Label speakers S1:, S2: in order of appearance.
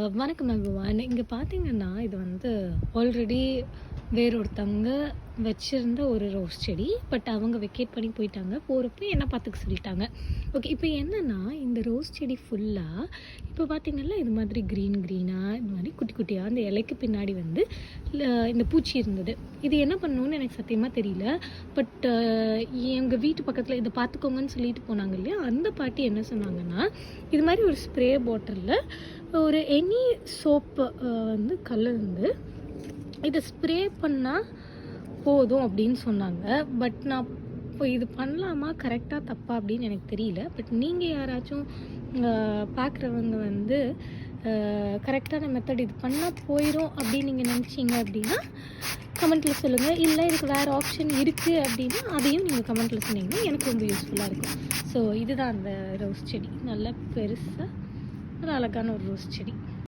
S1: வணக்கம் எவ்ரிவன். இங்கே பார்த்தீங்கன்னா, இது வந்து ஆல்ரெடி வேறொருத்தவங்க வச்சுருந்த ஒரு ரோஸ் செடி. பட் அவங்க வெக்கேட் பண்ணி போயிட்டாங்க. போகிறப்ப என்ன பார்த்துக்க சொல்லிட்டாங்க. ஓகே, இப்போ என்னென்னா, இந்த ரோஸ் செடி ஃபுல்லாக இப்போ பார்த்தீங்கன்னா, இது மாதிரி க்ரீனாக இது மாதிரி குட்டி குட்டியாக அந்த இலைக்கு பின்னாடி வந்து இந்த பூச்சி இருந்தது. இது என்ன பண்ணணும்னு எனக்கு சத்தியமாக தெரியல. பட் எங்கள் வீட்டு பக்கத்தில் இதை பார்த்துக்கோங்கன்னு சொல்லிட்டு போனாங்க இல்லையா, அந்த பாட்டி என்ன சொன்னாங்கன்னா, இது மாதிரி ஒரு ஸ்ப்ரே பாட்டிலில் ஒரு எனி சோப்பு வந்து கலந்து இதை ஸ்ப்ரே பண்ணால் போதும் அப்படின்னு சொன்னாங்க. பட் நான் இப்போ இது பண்ணலாமா, கரெக்டாக தப்பா அப்படின்னு எனக்கு தெரியல. பட் நீங்கள் யாராச்சும் பார்க்குறவங்க வந்து கரெக்டான மெத்தட் இது பண்ணால் போயிடும் அப்படின்னு நீங்கள் நினச்சிங்க அப்படின்னா கமெண்ட்டில் சொல்லுங்கள். இல்லை இதுக்கு வேறு ஆப்ஷன் இருக்குது அப்படின்னா அதையும் நீங்கள் கமெண்ட்டில் சொன்னீங்கன்னா எனக்கு ரொம்ப யூஸ்ஃபுல்லாக இருக்கும். ஸோ இதுதான் அந்த ரோஸ் செடி, நல்ல பெருசாக ஒரு அழகான ஒரு ரோஸ் செடி.